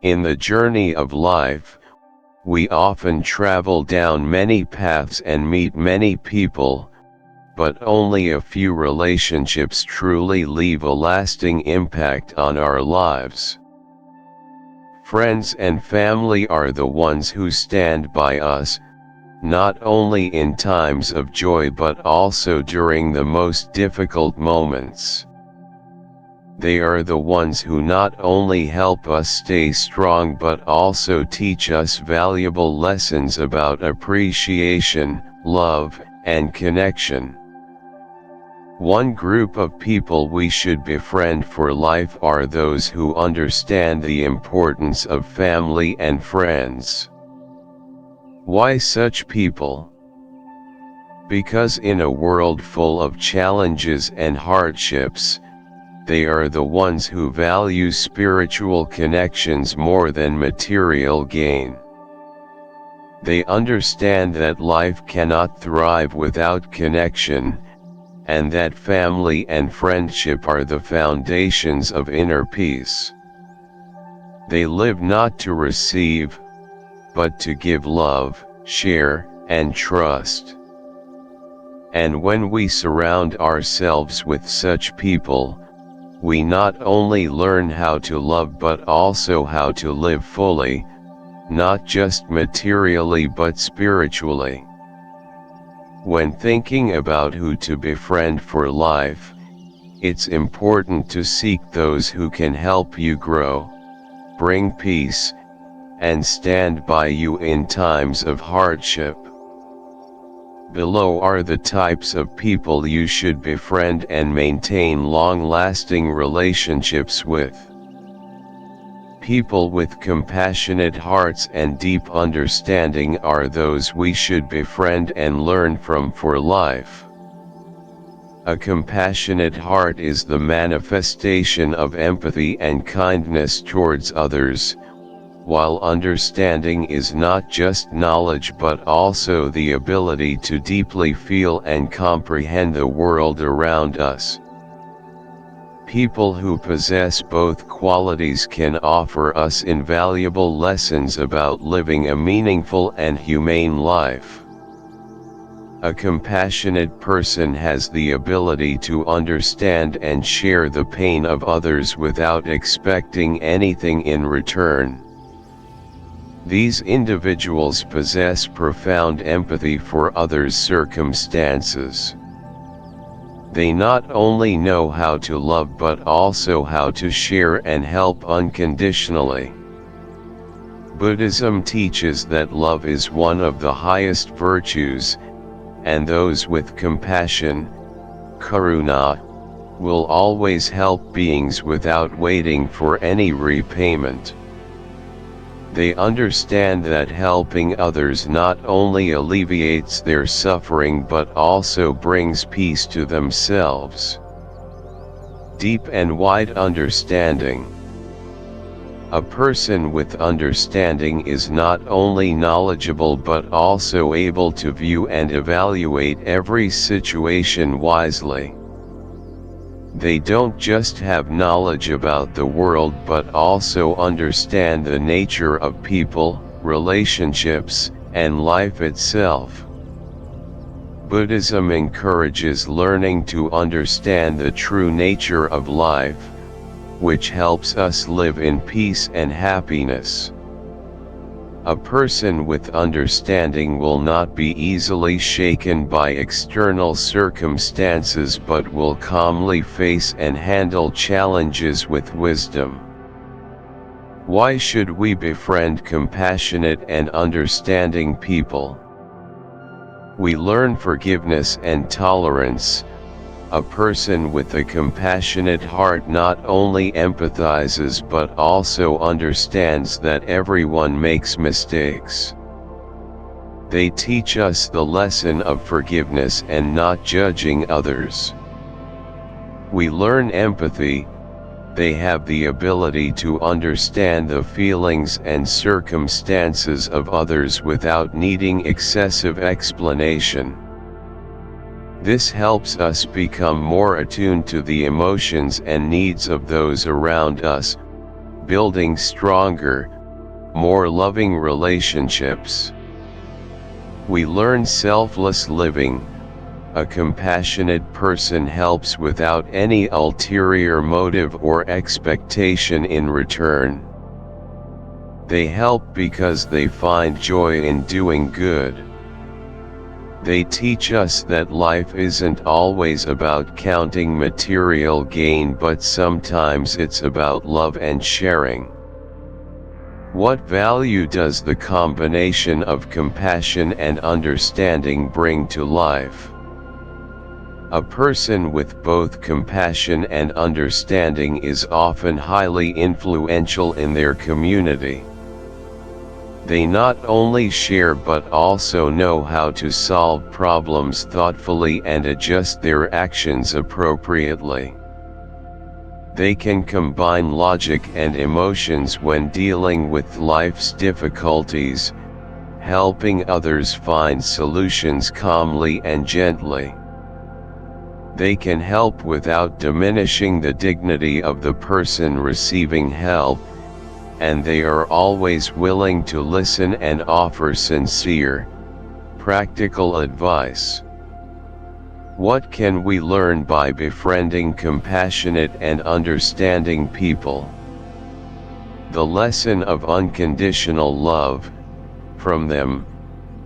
In the journey of life, we often travel down many paths and meet many people, but only a few relationships truly leave a lasting impact on our lives. Friends and family are the ones who stand by us, not only in times of joy but also during the most difficult moments. They are the ones who not only help us stay strong but also teach us valuable lessons about appreciation, love, and connection. One group of people we should befriend for life are those who understand the importance of family and friends. Why such people? Because in a world full of challenges and hardships, they are the ones who value spiritual connections more than material gain. They understand that life cannot thrive without connection, and that family and friendship are the foundations of inner peace. They live not to receive, but to give love, share, and trust. And when we surround ourselves with such people, we not only learn how to love but also how to live fully, not just materially but spiritually. When thinking about who to befriend for life, it's important to seek those who can help you grow, bring peace, and stand by you in times of hardship. Below are the types of people you should befriend and maintain long-lasting relationships with. People with compassionate hearts and deep understanding are those we should befriend and learn from for life. A compassionate heart is the manifestation of empathy and kindness towards others, while understanding is not just knowledge but also the ability to deeply feel and comprehend the world around us. People who possess both qualities can offer us invaluable lessons about living a meaningful and humane life. A compassionate person has the ability to understand and share the pain of others without expecting anything in return. These individuals possess profound empathy for others' circumstances. They not only know how to love but also how to share and help unconditionally. Buddhism teaches that love is one of the highest virtues, and those with compassion, karuna, will always help beings without waiting for any repayment. They understand that helping others not only alleviates their suffering but also brings peace to themselves. Deep and wide understanding. A person with understanding is not only knowledgeable but also able to view and evaluate every situation wisely. They don't just have knowledge about the world but also understand the nature of people, relationships, and life itself. Buddhism encourages learning to understand the true nature of life, which helps us live in peace and happiness. A person with understanding will not be easily shaken by external circumstances but will calmly face and handle challenges with wisdom. Why should we befriend compassionate and understanding people? We learn forgiveness and tolerance. A person with a compassionate heart not only empathizes but also understands that everyone makes mistakes. They teach us the lesson of forgiveness and not judging others. We learn empathy. They have the ability to understand the feelings and circumstances of others without needing excessive explanation. This helps us become more attuned to the emotions and needs of those around us, building stronger, more loving relationships. We learn selfless living. A compassionate person helps without any ulterior motive or expectation in return. They help because they find joy in doing good. They teach us that life isn't always about counting material gain, but sometimes it's about love and sharing. What value does the combination of compassion and understanding bring to life? A person with both compassion and understanding is often highly influential in their community. They not only share but also know how to solve problems thoughtfully and adjust their actions appropriately. They can combine logic and emotions when dealing with life's difficulties, helping others find solutions calmly and gently. They can help without diminishing the dignity of the person receiving help, and they are always willing to listen and offer sincere, practical advice. What can we learn by befriending compassionate and understanding people? The lesson of unconditional love. From them,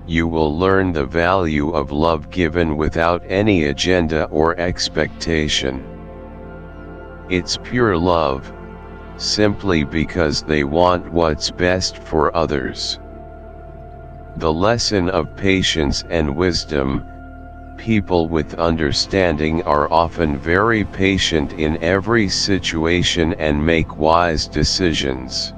you will learn the value of love given without any agenda or expectation. It's pure love, simply because they want what's best for others. The lesson of patience and wisdom. People with understanding are often very patient in every situation and make wise decisions.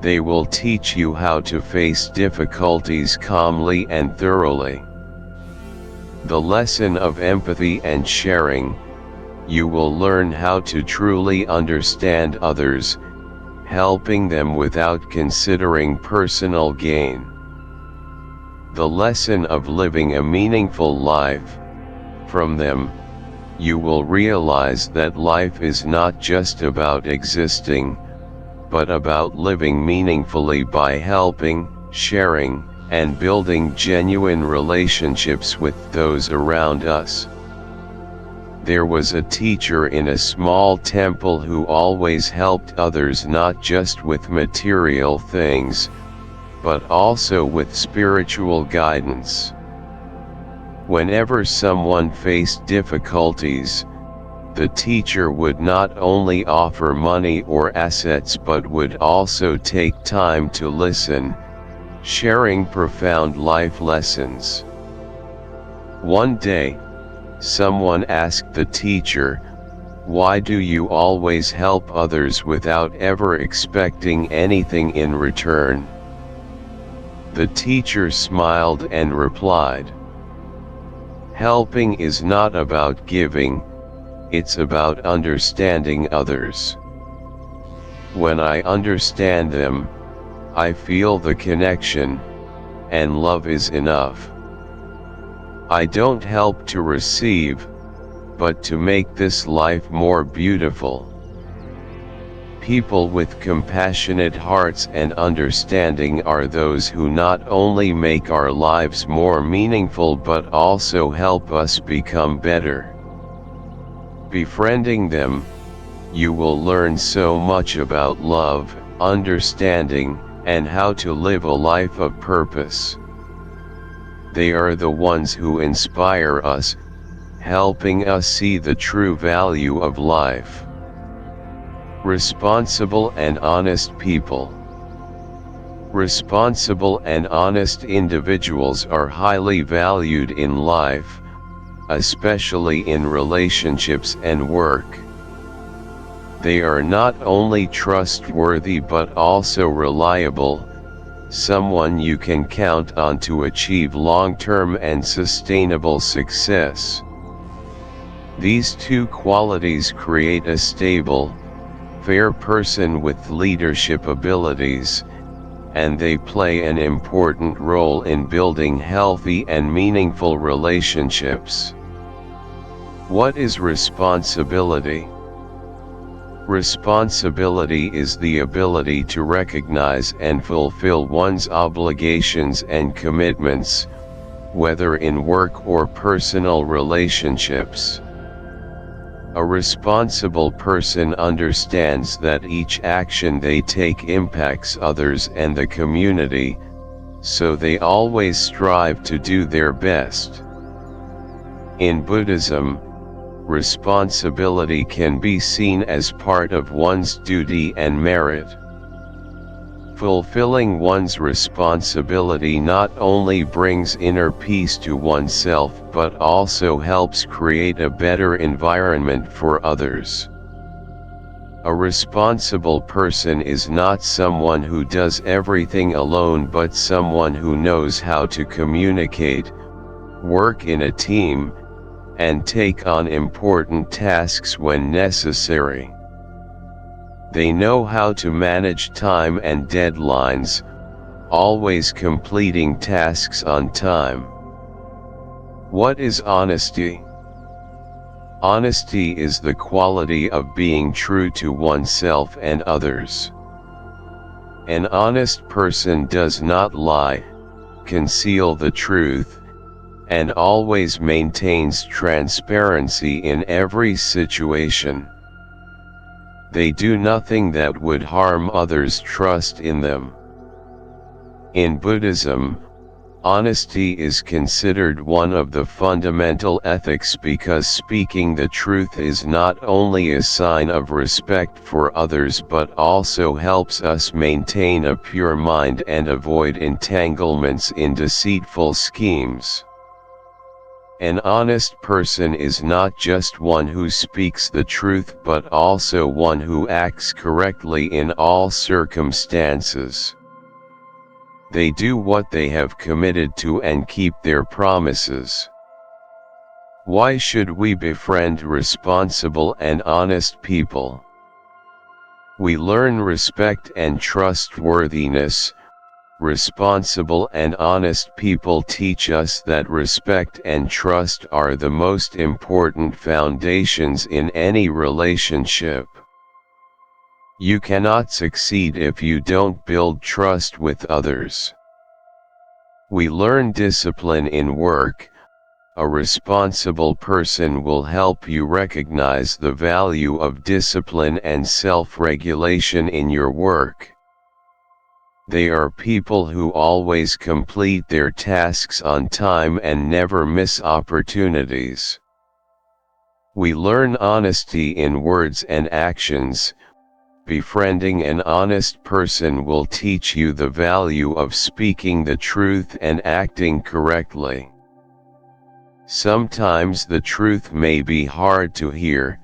They will teach you how to face difficulties calmly and thoroughly. The lesson of empathy and sharing. You will learn how to truly understand others, helping them without considering personal gain. The lesson of living a meaningful life. From them, you will realize that life is not just about existing, but about living meaningfully by helping, sharing, and building genuine relationships with those around us. There was a teacher in a small temple who always helped others not just with material things, but also with spiritual guidance. Whenever someone faced difficulties, the teacher would not only offer money or assets but would also take time to listen, sharing profound life lessons. One day, someone asked the teacher, "Why do you always help others without ever expecting anything in return?" The teacher smiled and replied, "Helping is not about giving, it's about understanding others. When I understand them, I feel the connection, and love is enough. I don't help to receive, but to make this life more beautiful." People with compassionate hearts and understanding are those who not only make our lives more meaningful but also help us become better. Befriending them, you will learn so much about love, understanding, and how to live a life of purpose. They are the ones who inspire us, helping us see the true value of life. Responsible and honest people. Responsible and honest individuals are highly valued in life, especially in relationships and work. They are not only trustworthy but also reliable, someone you can count on to achieve long-term and sustainable success. These two qualities create a stable, fair person with leadership abilities, and they play an important role in building healthy and meaningful relationships. What is responsibility? Responsibility is the ability to recognize and fulfill one's obligations and commitments, whether in work or personal relationships. A responsible person understands that each action they take impacts others and the community, so they always strive to do their best. In Buddhism, responsibility can be seen as part of one's duty and merit. Fulfilling one's responsibility not only brings inner peace to oneself but also helps create a better environment for others. A responsible person is not someone who does everything alone but someone who knows how to communicate, work in a team, and take on important tasks when necessary. They know how to manage time and deadlines, always completing tasks on time. What is honesty? Honesty is the quality of being true to oneself and others. An honest person does not lie, conceal the truth, and always maintains transparency in every situation. They do nothing that would harm others' trust in them. In Buddhism, honesty is considered one of the fundamental ethics because speaking the truth is not only a sign of respect for others but also helps us maintain a pure mind and avoid entanglements in deceitful schemes. An honest person is not just one who speaks the truth but also one who acts correctly in all circumstances. They do what they have committed to and keep their promises. Why should we befriend responsible and honest people? We learn respect and trustworthiness. Responsible and honest people teach us that respect and trust are the most important foundations in any relationship. You cannot succeed if you don't build trust with others. We learn discipline in work. A responsible person will help you recognize the value of discipline and self-regulation in your work. They are people who always complete their tasks on time and never miss opportunities. We learn honesty in words and actions. Befriending an honest person will teach you the value of speaking the truth and acting correctly. Sometimes the truth may be hard to hear,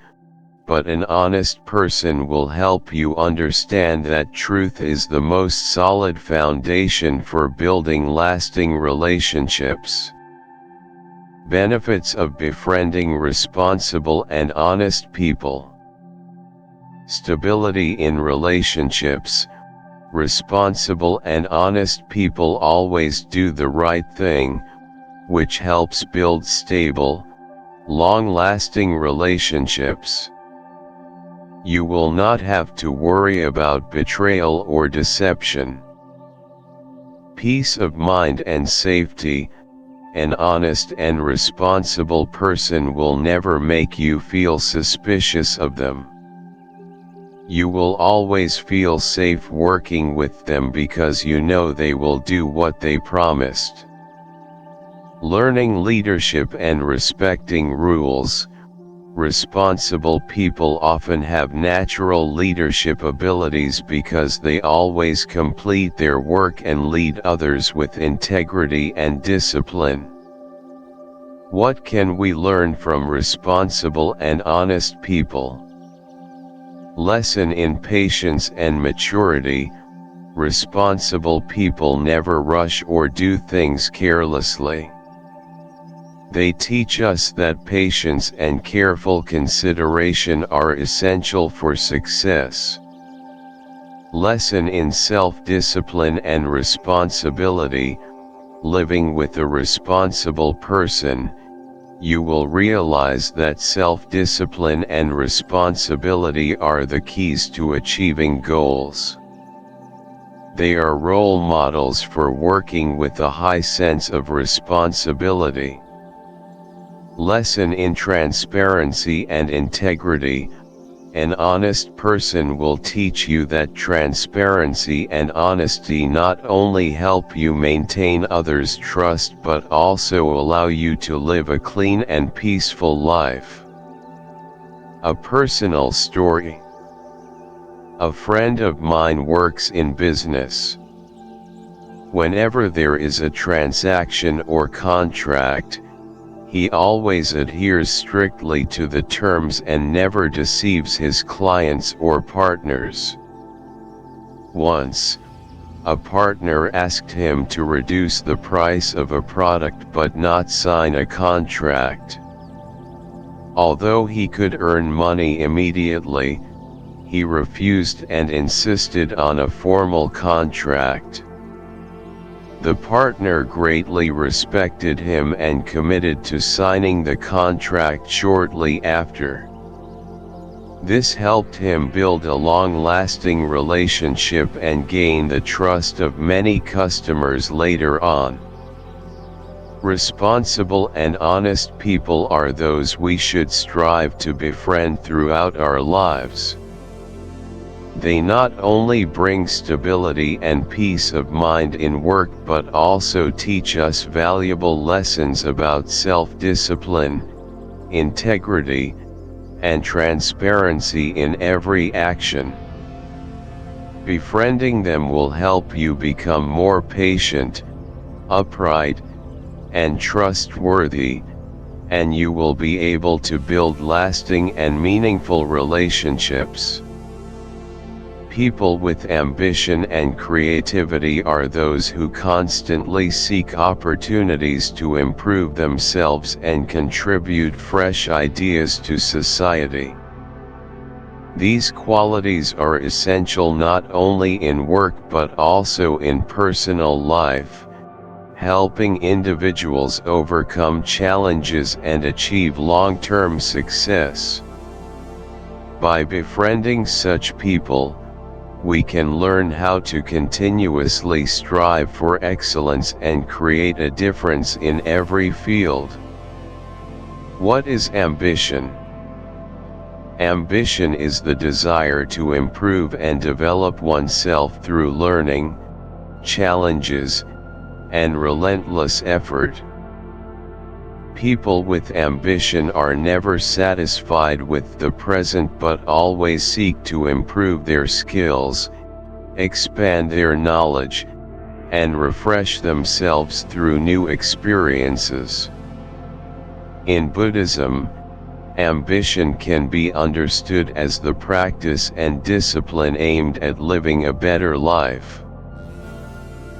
but an honest person will help you understand that truth is the most solid foundation for building lasting relationships. Benefits of befriending responsible and honest people. Stability in relationships. Responsible and honest people always do the right thing, which helps build stable, long-lasting relationships. You will not have to worry about betrayal or deception. Peace of mind and safety. An honest and responsible person will never make you feel suspicious of them. You will always feel safe working with them because you know they will do what they promised. Learning leadership and respecting rules. Responsible people often have natural leadership abilities because they always complete their work and lead others with integrity and discipline. What can we learn from responsible and honest people? Lesson in patience and maturity. Responsible people never rush or do things carelessly. They teach us that patience and careful consideration are essential for success. Lesson in self-discipline and responsibility. Living with a responsible person, you will realize that self-discipline and responsibility are the keys to achieving goals. They are role models for working with a high sense of responsibility. Lesson in transparency and integrity. An honest person will teach you that transparency and honesty not only help you maintain others' trust but also allow you to live a clean and peaceful life. A personal story. A friend of mine works in business. Whenever there is a transaction or contract, he always adheres strictly to the terms and never deceives his clients or partners. Once, a partner asked him to reduce the price of a product but not sign a contract. Although he could earn money immediately, he refused and insisted on a formal contract. The partner greatly respected him and committed to signing the contract shortly after. This helped him build a long-lasting relationship and gain the trust of many customers later on. Responsible and honest people are those we should strive to befriend throughout our lives. They not only bring stability and peace of mind in work but also teach us valuable lessons about self-discipline, integrity, and transparency in every action. Befriending them will help you become more patient, upright, and trustworthy, and you will be able to build lasting and meaningful relationships. People with ambition and creativity are those who constantly seek opportunities to improve themselves and contribute fresh ideas to society. These qualities are essential not only in work but also in personal life, helping individuals overcome challenges and achieve long-term success. By befriending such people, we can learn how to continuously strive for excellence and create a difference in every field. What is ambition? Ambition is the desire to improve and develop oneself through learning, challenges, and relentless effort. People with ambition are never satisfied with the present but always seek to improve their skills, expand their knowledge, and refresh themselves through new experiences. In Buddhism, ambition can be understood as the practice and discipline aimed at living a better life.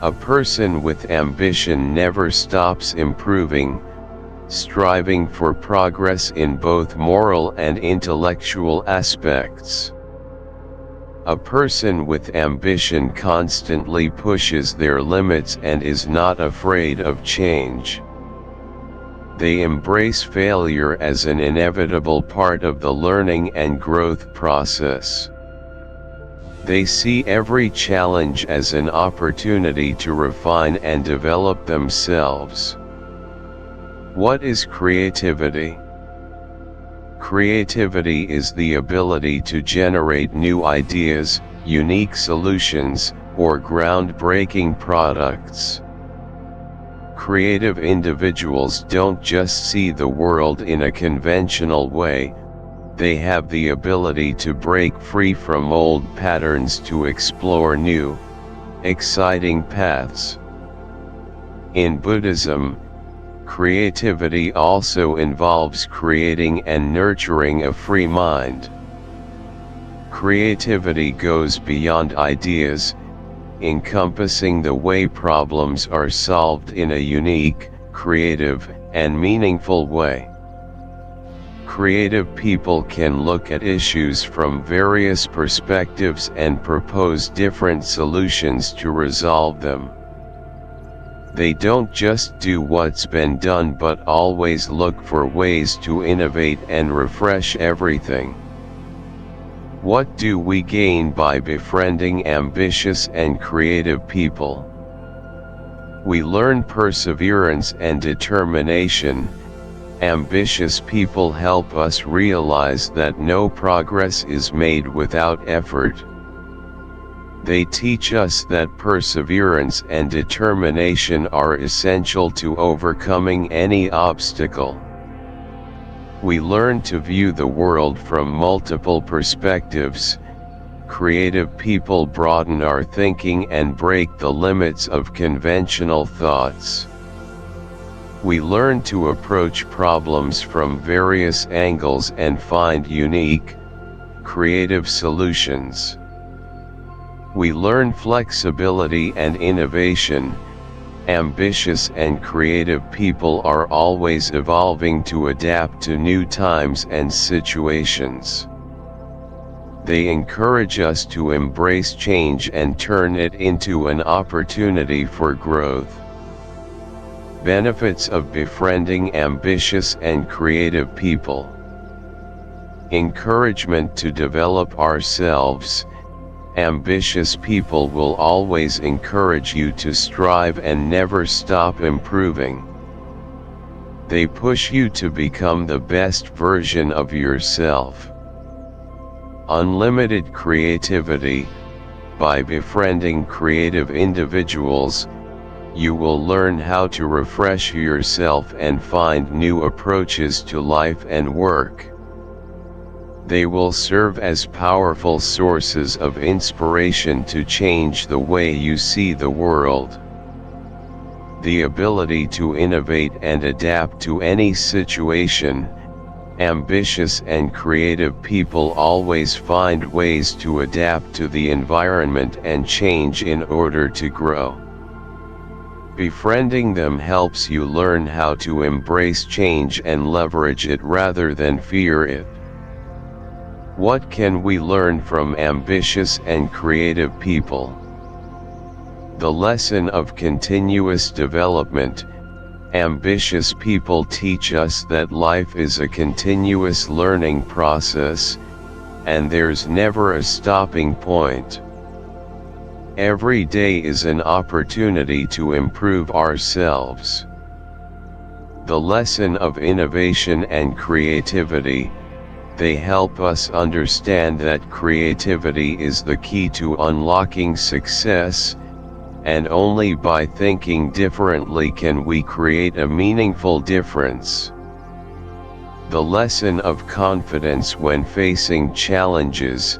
A person with ambition never stops improving, striving for progress in both moral and intellectual aspects. A person with ambition constantly pushes their limits and is not afraid of change. They embrace failure as an inevitable part of the learning and growth process. They see every challenge as an opportunity to refine and develop themselves. What is creativity? Creativity is the ability to generate new ideas, unique solutions, or groundbreaking products. Creative individuals don't just see the world in a conventional way, they have the ability to break free from old patterns to explore new, exciting paths. In Buddhism, creativity also involves creating and nurturing a free mind. Creativity goes beyond ideas, encompassing the way problems are solved in a unique, creative, and meaningful way. Creative people can look at issues from various perspectives and propose different solutions to resolve them. They don't just do what's been done but always look for ways to innovate and refresh everything. What do we gain by befriending ambitious and creative people? We learn perseverance and determination. Ambitious people help us realize that no progress is made without effort. They teach us that perseverance and determination are essential to overcoming any obstacle. We learn to view the world from multiple perspectives. Creative people broaden our thinking and break the limits of conventional thoughts. We learn to approach problems from various angles and find unique, creative solutions. We learn flexibility and innovation. Ambitious and creative people are always evolving to adapt to new times and situations. They encourage us to embrace change and turn it into an opportunity for growth. Benefits of befriending ambitious and creative people. Encouragement to develop ourselves. Ambitious people will always encourage you to strive and never stop improving. They push you to become the best version of yourself. Unlimited creativity. By befriending creative individuals, you will learn how to refresh yourself and find new approaches to life and work. They will serve as powerful sources of inspiration to change the way you see the world. The ability to innovate and adapt to any situation. Ambitious and creative people always find ways to adapt to the environment and change in order to grow. Befriending them helps you learn how to embrace change and leverage it rather than fear it. What can we learn from ambitious and creative people? The lesson of continuous development. Ambitious people teach us that life is a continuous learning process, and there's never a stopping point. Every day is an opportunity to improve ourselves. The lesson of innovation and creativity. They help us understand that creativity is the key to unlocking success, and only by thinking differently can we create a meaningful difference. The lesson of confidence when facing challenges.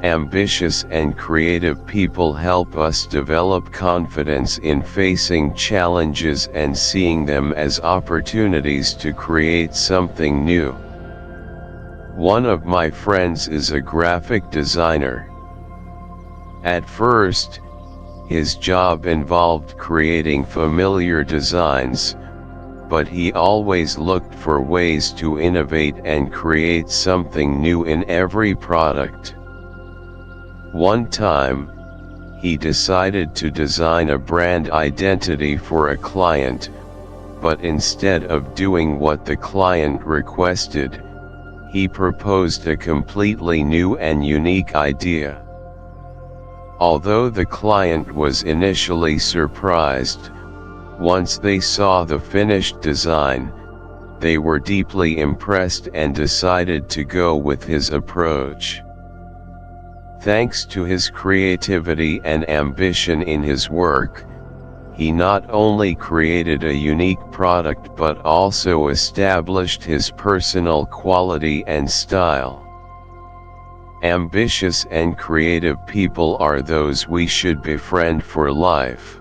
Ambitious and creative people help us develop confidence in facing challenges and seeing them as opportunities to create something new. One of my friends is a graphic designer. At first, his job involved creating familiar designs, but he always looked for ways to innovate and create something new in every product. One time, he decided to design a brand identity for a client, but instead of doing what the client requested, he proposed a completely new and unique idea. Although the client was initially surprised, once they saw the finished design, they were deeply impressed and decided to go with his approach. Thanks to his creativity and ambition in his work, he not only created a unique product but also established his personal quality and style. Ambitious and creative people are those we should befriend for life.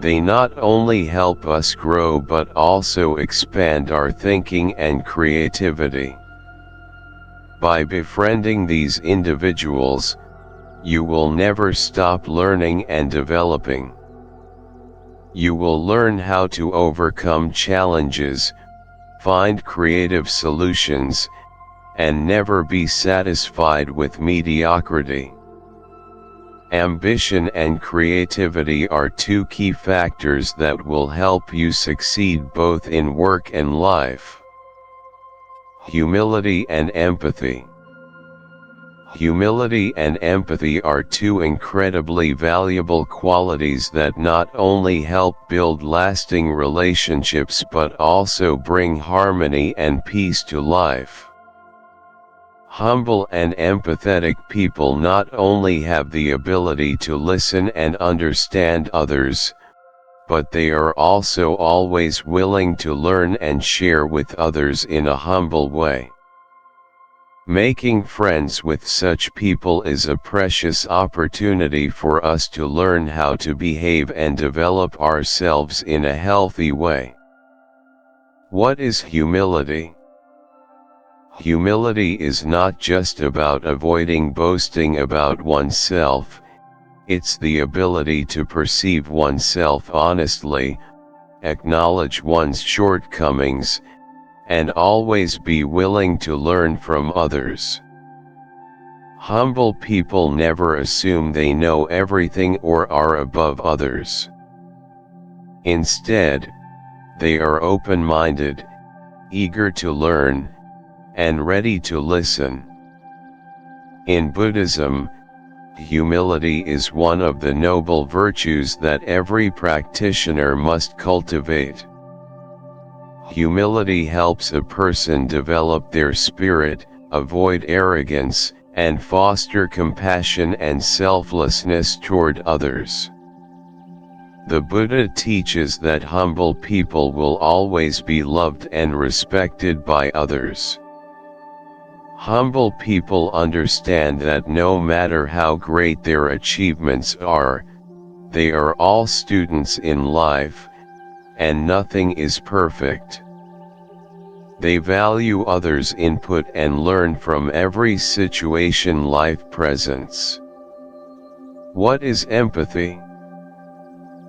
They not only help us grow but also expand our thinking and creativity. By befriending these individuals, you will never stop learning and developing. You will learn how to overcome challenges, find creative solutions, and never be satisfied with mediocrity. Ambition and creativity are two key factors that will help you succeed both in work and life. Humility and empathy. Humility and empathy are two incredibly valuable qualities that not only help build lasting relationships but also bring harmony and peace to life. Humble and empathetic people not only have the ability to listen and understand others, but they are also always willing to learn and share with others in a humble way. Making friends with such people is a precious opportunity for us to learn how to behave and develop ourselves in a healthy way. What is humility? Humility is not just about avoiding boasting about oneself, it's the ability to perceive oneself honestly, acknowledge one's shortcomings, and always be willing to learn from others. Humble people never assume they know everything or are above others. Instead, they are open-minded, eager to learn, and ready to listen. In Buddhism, humility is one of the noble virtues that every practitioner must cultivate. Humility helps a person develop their spirit, avoid arrogance, and foster compassion and selflessness toward others. The Buddha teaches that humble people will always be loved and respected by others. Humble people understand that no matter how great their achievements are, they are all students in life, and nothing is perfect. They value others' input and learn from every situation life presents. What is empathy?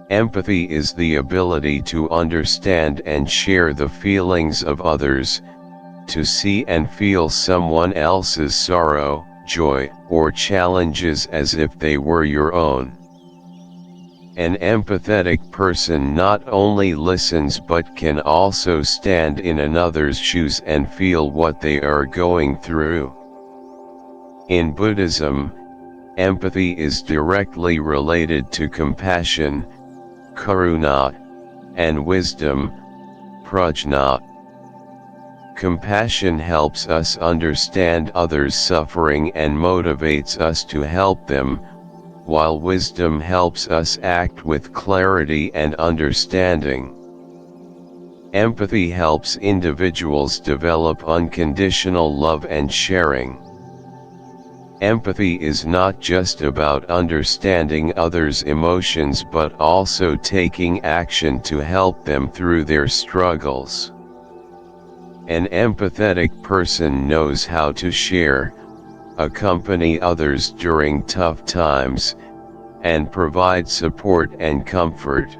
Empathy is the ability to understand and share the feelings of others, to see and feel someone else's sorrow, joy, or challenges as if they were your own. An empathetic person not only listens but can also stand in another's shoes and feel what they are going through. In Buddhism, empathy is directly related to compassion, karuna, and wisdom, prajna. Compassion helps us understand others' suffering and motivates us to help them, while wisdom helps us act with clarity and understanding. Empathy helps individuals develop unconditional love and sharing. Empathy is not just about understanding others' emotions but also taking action to help them through their struggles. An empathetic person knows how to share, accompany others during tough times, and provide support and comfort.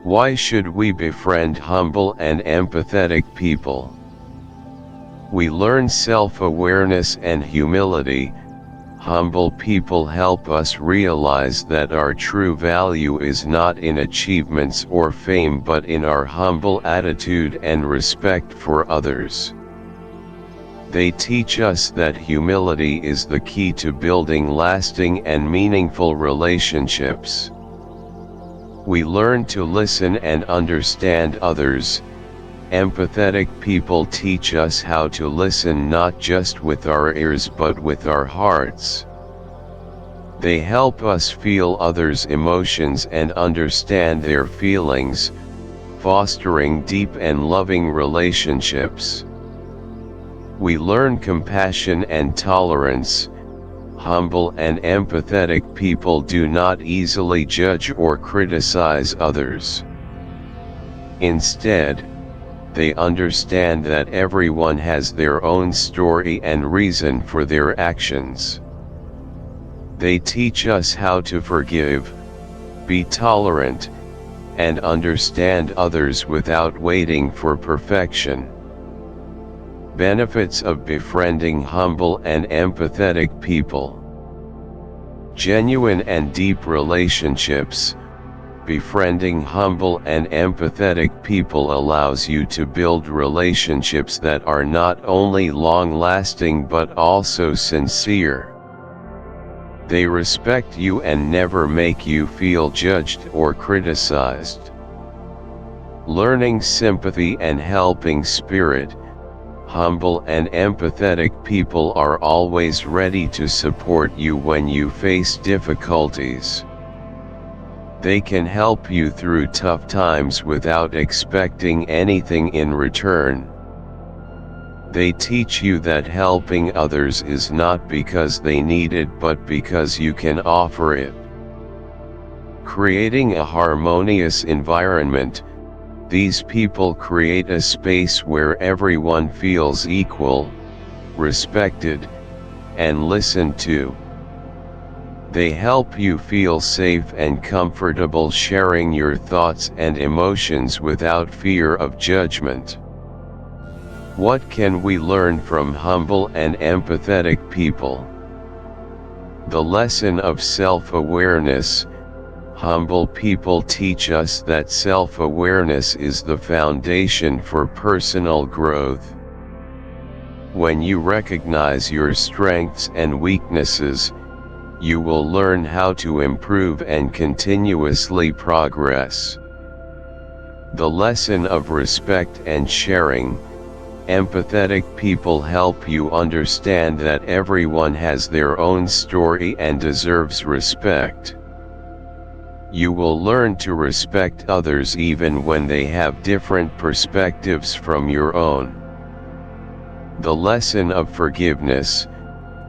Why should we befriend humble and empathetic people? We learn self-awareness and humility. Humble people help us realize that our true value is not in achievements or fame but in our humble attitude and respect for others. They teach us that humility is the key to building lasting and meaningful relationships. We learn to listen and understand others. Empathetic people teach us how to listen not just with our ears but with our hearts. They help us feel others' emotions and understand their feelings, fostering deep and loving relationships. We learn compassion and tolerance. Humble and empathetic people do not easily judge or criticize others. Instead, they understand that everyone has their own story and reason for their actions. They teach us how to forgive, be tolerant, and understand others without waiting for perfection. Benefits of befriending humble and empathetic people. Genuine and deep relationships. Befriending humble and empathetic people allows you to build relationships that are not only long-lasting but also sincere. They respect you and never make you feel judged or criticized. Learning sympathy and helping spirit. Humble and empathetic people are always ready to support you when you face difficulties. They can help you through tough times without expecting anything in return. They teach you that helping others is not because they need it but because you can offer it. Creating a harmonious environment. These people create a space where everyone feels equal, respected, and listened to. They help you feel safe and comfortable sharing your thoughts and emotions without fear of judgment. What can we learn from humble and empathetic people? The lesson of self-awareness. Humble people teach us that self-awareness is the foundation for personal growth. When you recognize your strengths and weaknesses, you will learn how to improve and continuously progress. The lesson of respect and sharing. Empathetic people help you understand that everyone has their own story and deserves respect. You will learn to respect others even when they have different perspectives from your own. The lesson of forgiveness.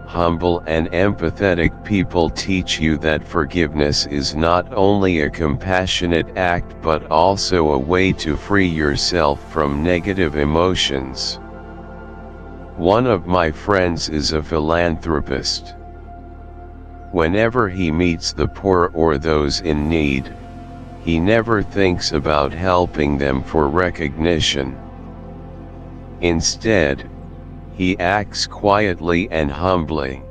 Humble and empathetic people teach you that forgiveness is not only a compassionate act but also a way to free yourself from negative emotions. One of my friends is a philanthropist. Whenever he meets the poor or those in need, he never thinks about helping them for recognition. Instead, he acts quietly and humbly.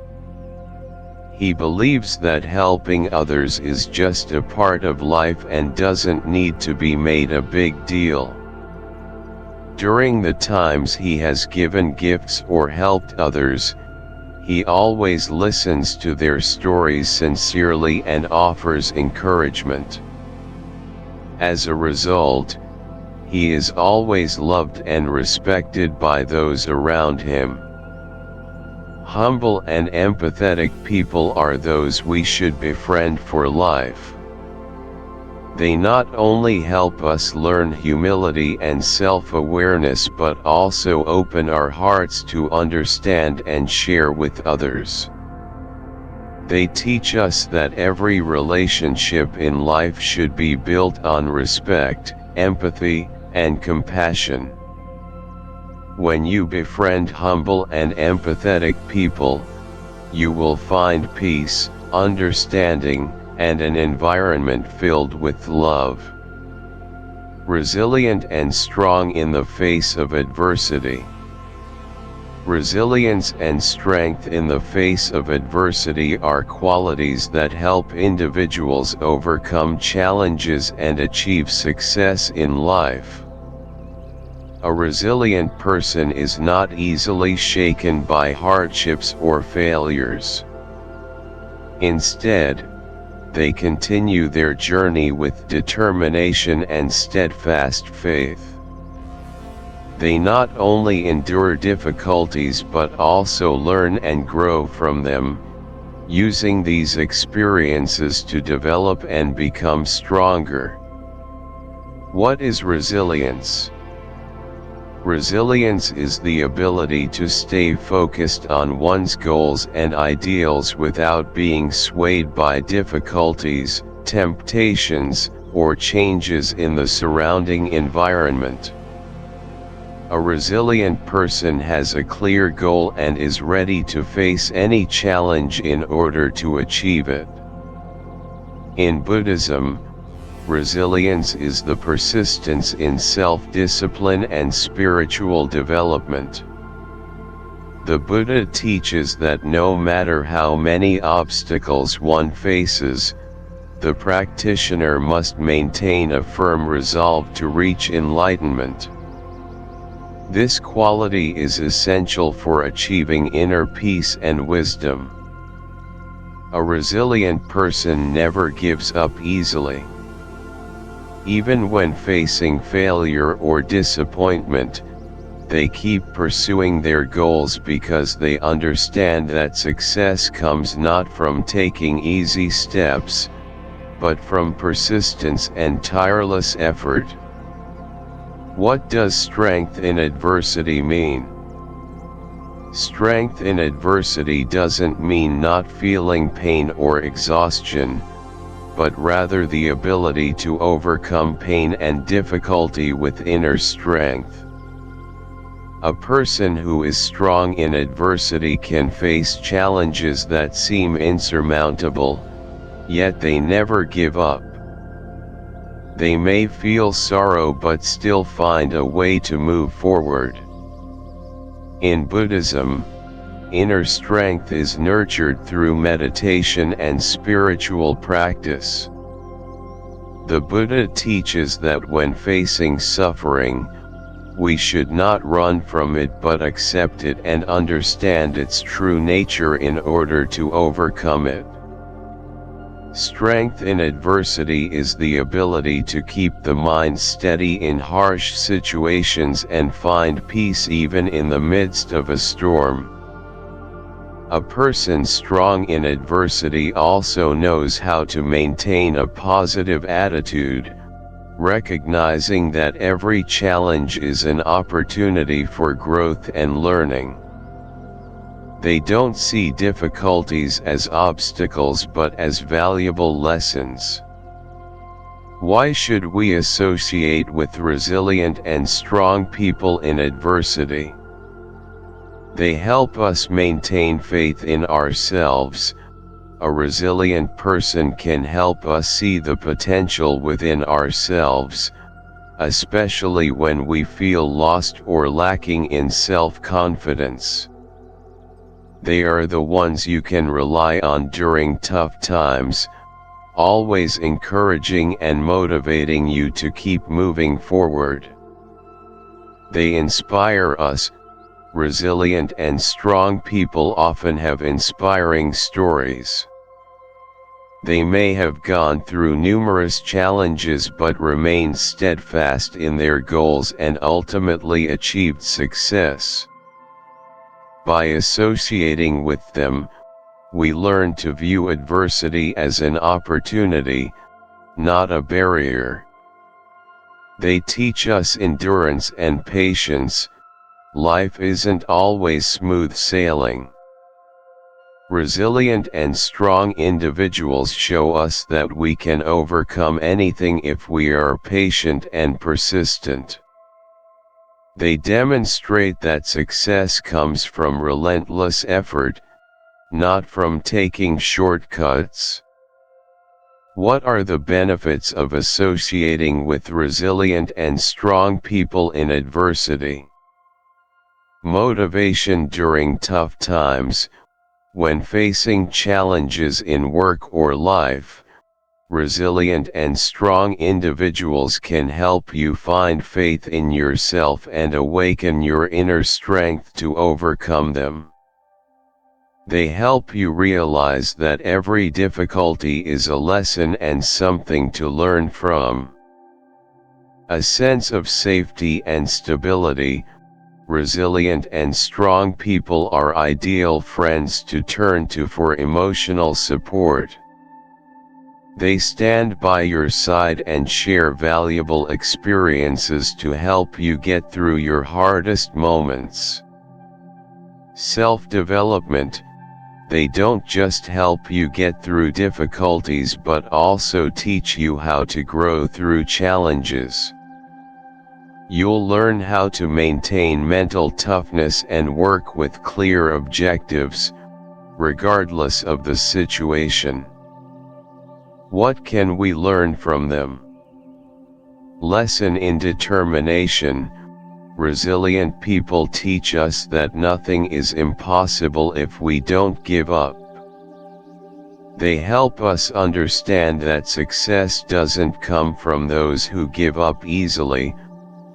He believes that helping others is just a part of life and doesn't need to be made a big deal. During the times he has given gifts or helped others, he always listens to their stories sincerely and offers encouragement. As a result, he is always loved and respected by those around him. Humble and empathetic people are those we should befriend for life. They not only help us learn humility and self-awareness but also open our hearts to understand and share with others. They teach us that every relationship in life should be built on respect, empathy, and compassion. When you befriend humble and empathetic people, you will find peace, understanding, and an environment filled with love. Resilient and strong in the face of adversity. Resilience and strength in the face of adversity are qualities that help individuals overcome challenges and achieve success in life. A resilient person is not easily shaken by hardships or failures. Instead, they continue their journey with determination and steadfast faith. They not only endure difficulties but also learn and grow from them, using these experiences to develop and become stronger. What is resilience? Resilience is the ability to stay focused on one's goals and ideals without being swayed by difficulties, temptations, or changes in the surrounding environment. A resilient person has a clear goal and is ready to face any challenge in order to achieve it. In Buddhism, resilience is the persistence in self-discipline and spiritual development. The Buddha teaches that no matter how many obstacles one faces, the practitioner must maintain a firm resolve to reach enlightenment. This quality is essential for achieving inner peace and wisdom. A resilient person never gives up easily. Even when facing failure or disappointment, they keep pursuing their goals because they understand that success comes not from taking easy steps, but from persistence and tireless effort. What does strength in adversity mean? Strength in adversity doesn't mean not feeling pain or exhaustion, but rather the ability to overcome pain and difficulty with inner strength. A person who is strong in adversity can face challenges that seem insurmountable, yet they never give up. They may feel sorrow but still find a way to move forward. In Buddhism, inner strength is nurtured through meditation and spiritual practice. The Buddha teaches that when facing suffering, we should not run from it but accept it and understand its true nature in order to overcome it. Strength in adversity is the ability to keep the mind steady in harsh situations and find peace even in the midst of a storm. A person strong in adversity also knows how to maintain a positive attitude, recognizing that every challenge is an opportunity for growth and learning. They don't see difficulties as obstacles but as valuable lessons. Why should we associate with resilient and strong people in adversity? They help us maintain faith in ourselves. A resilient person can help us see the potential within ourselves, especially when we feel lost or lacking in self-confidence. They are the ones you can rely on during tough times, always encouraging and motivating you to keep moving forward. They inspire us. Resilient and strong people often have inspiring stories. They may have gone through numerous challenges but remained steadfast in their goals and ultimately achieved success. By associating with them, we learn to view adversity as an opportunity, not a barrier. They teach us endurance and patience. Life isn't always smooth sailing. Resilient and strong individuals show us that we can overcome anything if we are patient and persistent. They demonstrate that success comes from relentless effort, not from taking shortcuts. What are the benefits of associating with resilient and strong people in adversity? Motivation during tough times. When facing challenges in work or life, resilient and strong individuals can help you find faith in yourself and awaken your inner strength to overcome them. They help you realize that every difficulty is a lesson and something to learn from. A sense of safety and stability. Resilient and strong people are ideal friends to turn to for emotional support. They stand by your side and share valuable experiences to help you get through your hardest moments. Self-development. They don't just help you get through difficulties but also teach you how to grow through challenges. You'll learn how to maintain mental toughness and work with clear objectives, regardless of the situation. What can we learn from them? Lesson in determination. resilient people teach us that nothing is impossible if we don't give up. They help us understand that success doesn't come from those who give up easily,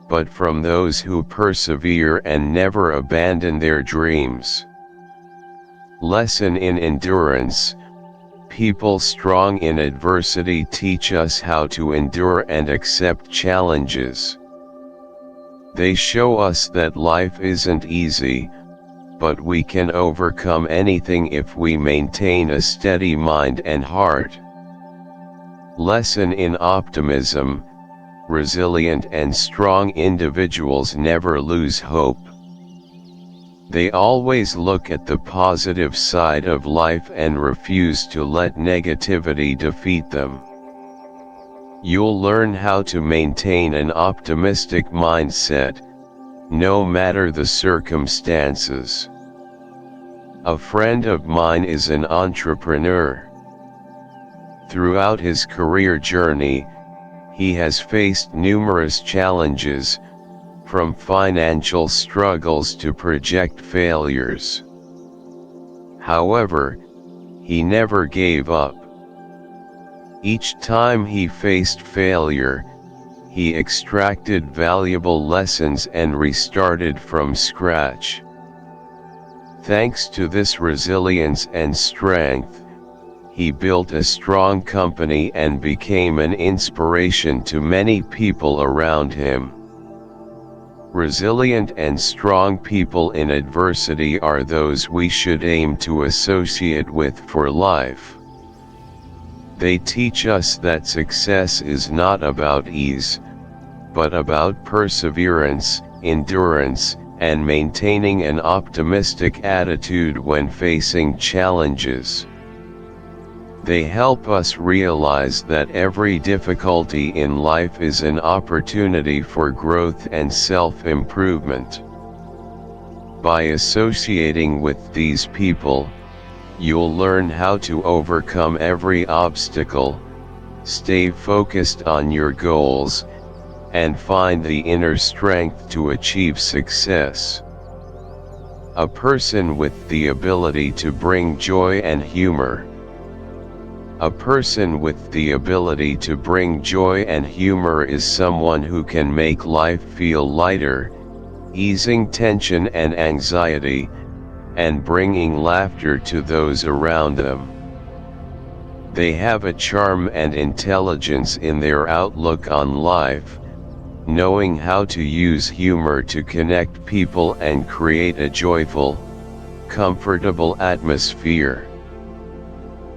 but from those who persevere and never abandon their dreams. Lesson in endurance. People strong in adversity teach us how to endure and accept challenges. They show us that life isn't easy, but we can overcome anything if we maintain a steady mind and heart. Lesson in optimism. Resilient and strong individuals never lose hope. They always look at the positive side of life and refuse to let negativity defeat them. You'll learn how to maintain an optimistic mindset, no matter the circumstances. A friend of mine is an entrepreneur. Throughout his career journey, he has faced numerous challenges, from financial struggles to project failures. However, he never gave up. Each time he faced failure, he extracted valuable lessons and restarted from scratch. Thanks to this resilience and strength, he built a strong company and became an inspiration to many people around him. Resilient and strong people in adversity are those we should aim to associate with for life. They teach us that success is not about ease, but about perseverance, endurance, and maintaining an optimistic attitude when facing challenges. They help us realize that every difficulty in life is an opportunity for growth and self-improvement. By associating with these people, you'll learn how to overcome every obstacle, stay focused on your goals, and find the inner strength to achieve success. A person with the ability to bring joy and humor. A person with the ability to bring joy and humor is someone who can make life feel lighter, easing tension and anxiety, and bringing laughter to those around them. They have a charm and intelligence in their outlook on life, knowing how to use humor to connect people and create a joyful, comfortable atmosphere.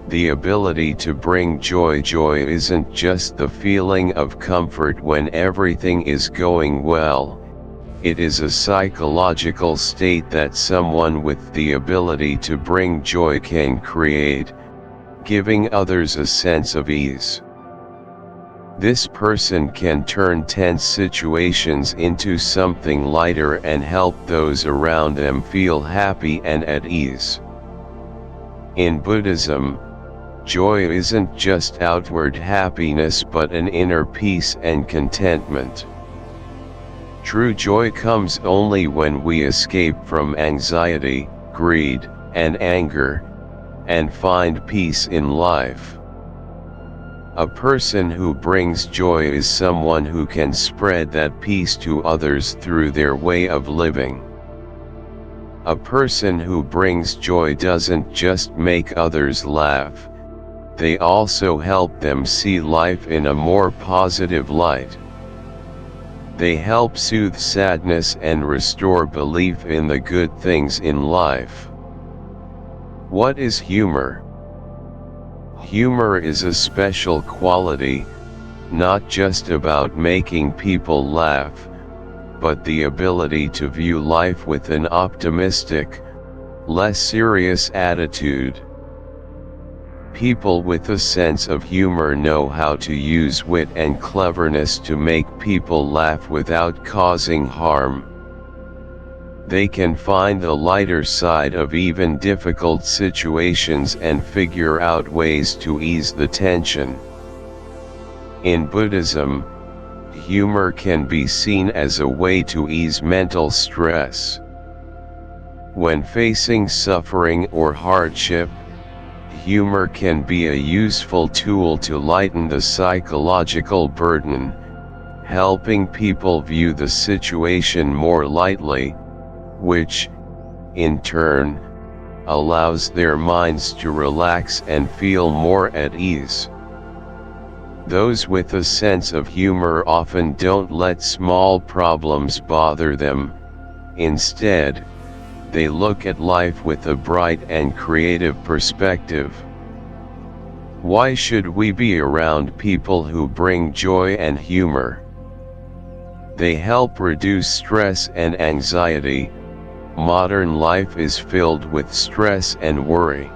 The ability to bring joy isn't just the feeling of comfort when everything is going well. It is a psychological state that someone with the ability to bring joy can create, giving others a sense of ease. This person can turn tense situations into something lighter and help those around them feel happy and at ease. In Buddhism, joy isn't just outward happiness but an inner peace and contentment. True joy comes only when we escape from anxiety, greed, and anger, and find peace in life. A person who brings joy is someone who can spread that peace to others through their way of living. A person who brings joy doesn't just make others laugh, they also help them see life in a more positive light. They help soothe sadness and restore belief in the good things in life. What is humor? Humor is a special quality, not just about making people laugh, but the ability to view life with an optimistic, less serious attitude. People with a sense of humor know how to use wit and cleverness to make people laugh without causing harm. They can find the lighter side of even difficult situations and figure out ways to ease the tension. In Buddhism, humor can be seen as a way to ease mental stress. When facing suffering or hardship, humor can be a useful tool to lighten the psychological burden, helping people view the situation more lightly, which, in turn, allows their minds to relax and feel more at ease. Those with a sense of humor often don't let small problems bother them. Instead, they look at life with a bright and creative perspective. Why should we be around people who bring joy and humor? They help reduce stress and anxiety. Modern life is filled with stress and worry.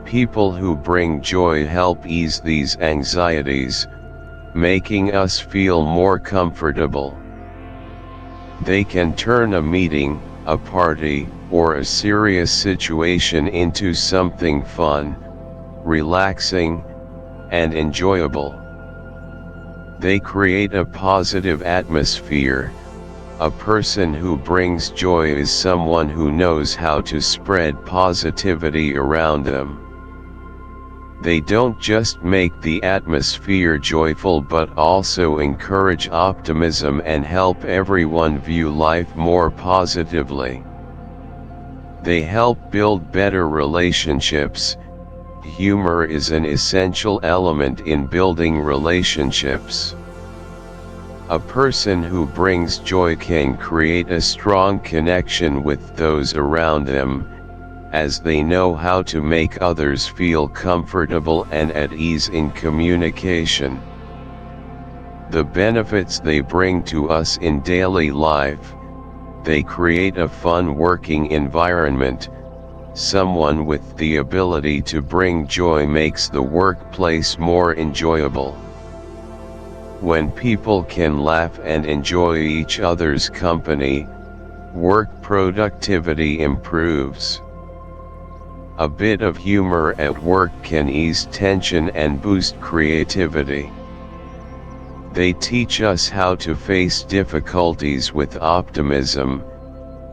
People who bring joy help ease these anxieties, making us feel more comfortable. They can turn a meeting, a party, or a serious situation into something fun, relaxing, and enjoyable. They create a positive atmosphere. A person who brings joy is someone who knows how to spread positivity around them. They don't just make the atmosphere joyful but also encourage optimism and help everyone view life more positively. They help build better relationships. Humor is an essential element in building relationships. A person who brings joy can create a strong connection with those around them, as they know how to make others feel comfortable and at ease in communication. The benefits they bring to us in daily life: they create a fun working environment. Someone with the ability to bring joy makes the workplace more enjoyable. When people can laugh and enjoy each other's company, work productivity improves. A bit of humor at work can ease tension and boost creativity. They teach us how to face difficulties with optimism.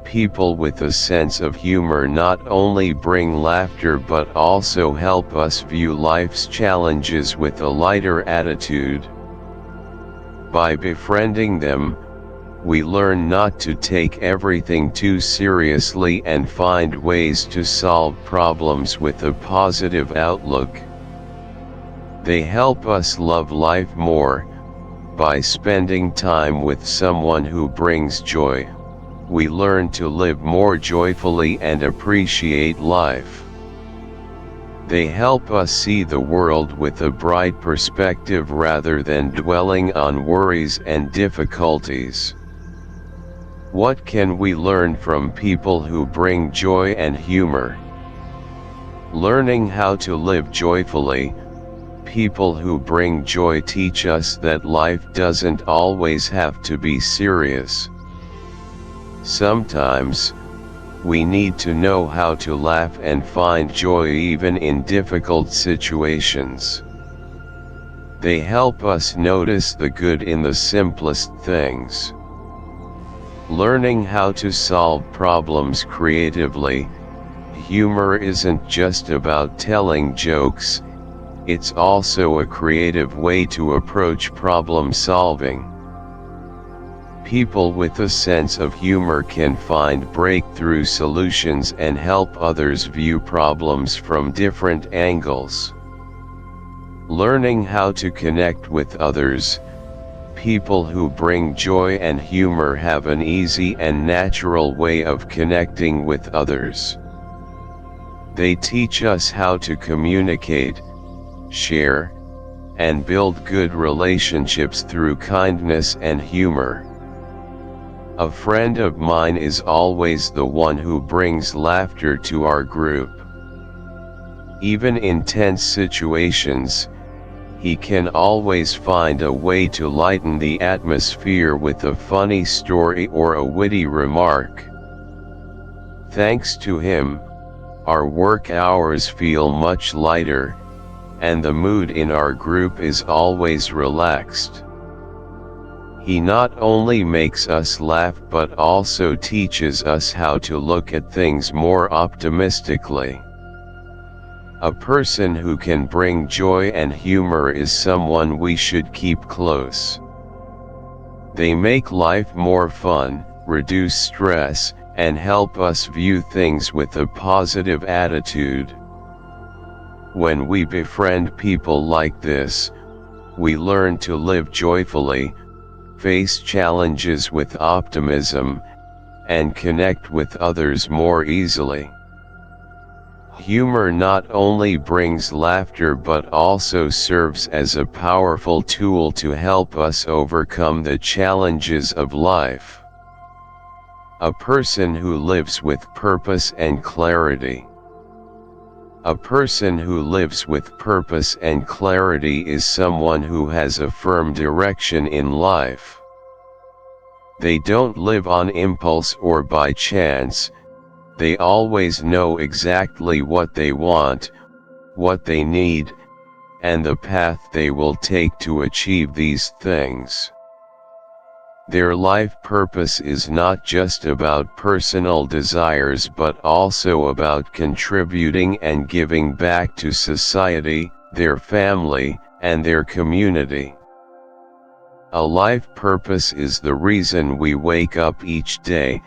People with a sense of humor not only bring laughter but also help us view life's challenges with a lighter attitude. By befriending them, we learn not to take everything too seriously and find ways to solve problems with a positive outlook. They help us love life more. By spending time with someone who brings joy, we learn to live more joyfully and appreciate life. They help us see the world with a bright perspective rather than dwelling on worries and difficulties. What can we learn from people who bring joy and humor? Learning how to live joyfully. People who bring joy teach us that life doesn't always have to be serious. Sometimes, we need to know how to laugh and find joy even in difficult situations. They help us notice the good in the simplest things. Learning how to solve problems creatively. Humor isn't just about telling jokes, it's also a creative way to approach problem solving. People with a sense of humor can find breakthrough solutions and help others view problems from different angles. Learning how to connect with others. People who bring joy and humor have an easy and natural way of connecting with others. They teach us how to communicate, share, and build good relationships through kindness and humor. A friend of mine is always the one who brings laughter to our group. Even in tense situations, he can always find a way to lighten the atmosphere with a funny story or a witty remark. Thanks to him, our work hours feel much lighter, and the mood in our group is always relaxed. He not only makes us laugh but also teaches us how to look at things more optimistically. A person who can bring joy and humor is someone we should keep close. They make life more fun, reduce stress, and help us view things with a positive attitude. When we befriend people like this, we learn to live joyfully, face challenges with optimism, and connect with others more easily. Humor not only brings laughter but also serves as a powerful tool to help us overcome the challenges of life. A person who lives with purpose and clarity. A person who lives with purpose and clarity is someone who has a firm direction in life. They don't live on impulse or by chance. They always know exactly what they want, what they need, and the path they will take to achieve these things. Their life purpose is not just about personal desires but also about contributing and giving back to society, their family, and their community. A life purpose is the reason we wake up each day.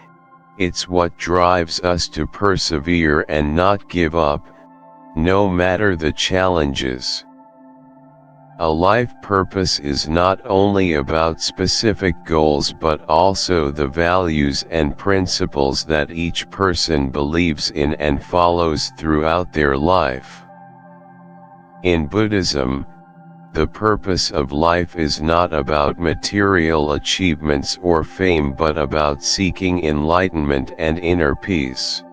It's what drives us to persevere and not give up, no matter the challenges. A life purpose is not only about specific goals but also the values and principles that each person believes in and follows throughout their life. In Buddhism, the purpose of life is not about material achievements or fame but about seeking enlightenment and inner peace.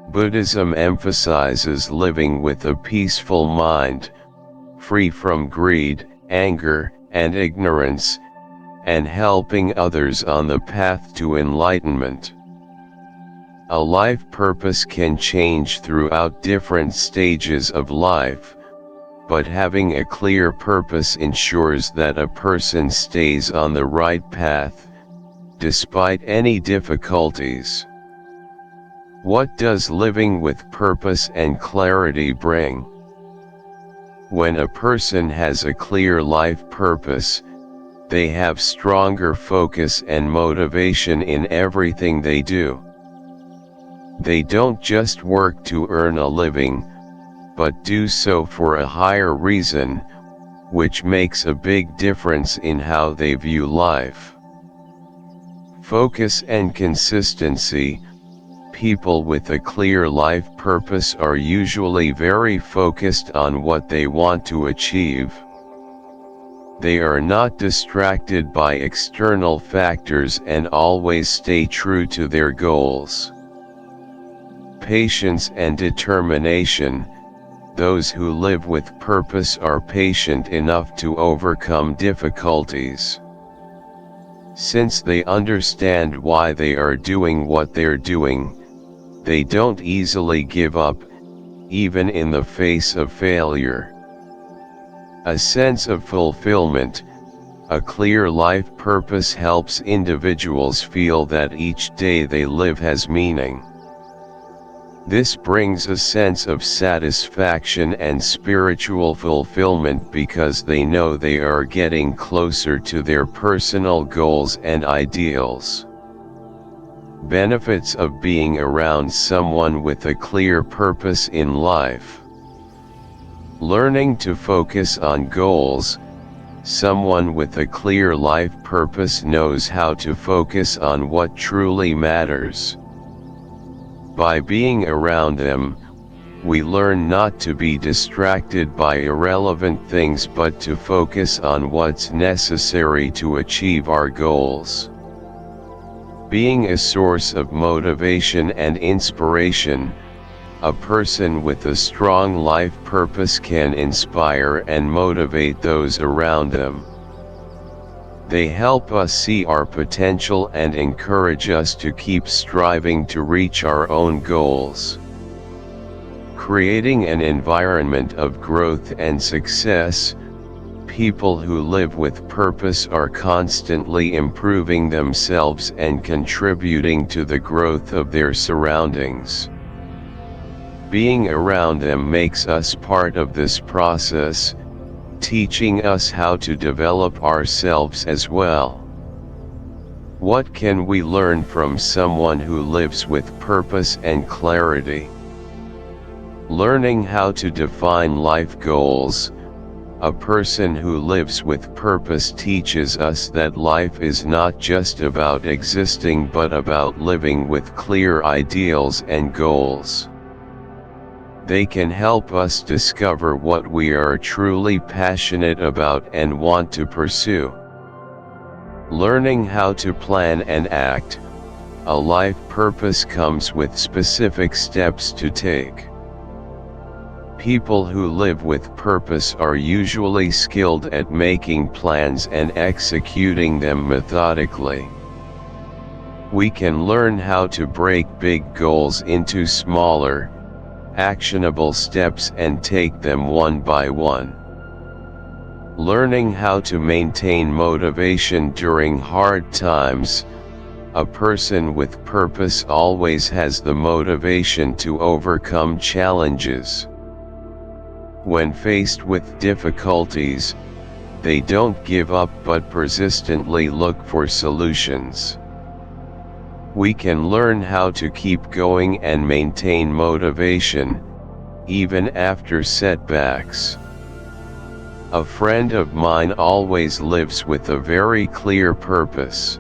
Buddhism emphasizes living with a peaceful mind, free from greed, anger, and ignorance, and helping others on the path to enlightenment. A life purpose can change throughout different stages of life, but having a clear purpose ensures that a person stays on the right path, despite any difficulties. What does living with purpose and clarity bring? When a person has a clear life purpose, they have stronger focus and motivation in everything they do. They don't just work to earn a living, but do so for a higher reason, which makes a big difference in how they view life. Focus and consistency. People with a clear life purpose are usually very focused on what they want to achieve. They are not distracted by external factors and always stay true to their goals. Patience and determination. Those who live with purpose are patient enough to overcome difficulties. Since they understand why they are doing what they're doing, they don't easily give up, even in the face of failure. A sense of fulfillment. A clear life purpose helps individuals feel that each day they live has meaning. This brings a sense of satisfaction and spiritual fulfillment because they know they are getting closer to their personal goals and ideals. Benefits of being around someone with a clear purpose in life. Learning to focus on goals. Someone with a clear life purpose knows how to focus on what truly matters. By being around them, we learn not to be distracted by irrelevant things but to focus on what's necessary to achieve our goals. Being a source of motivation and inspiration. A person with a strong life purpose can inspire and motivate those around them. They help us see our potential and encourage us to keep striving to reach our own goals. Creating an environment of growth and success. People who live with purpose are constantly improving themselves and contributing to the growth of their surroundings. Being around them makes us part of this process, teaching us how to develop ourselves as well. What can we learn from someone who lives with purpose and clarity? Learning how to define life goals. A person who lives with purpose teaches us that life is not just about existing but about living with clear ideals and goals. They can help us discover what we are truly passionate about and want to pursue. Learning how to plan and act. A life purpose comes with specific steps to take. People who live with purpose are usually skilled at making plans and executing them methodically. We can learn how to break big goals into smaller, actionable steps and take them one by one. Learning how to maintain motivation during hard times. A person with purpose always has the motivation to overcome challenges. When faced with difficulties, they don't give up but persistently look for solutions. We can learn how to keep going and maintain motivation, even after setbacks. A friend of mine always lives with a very clear purpose.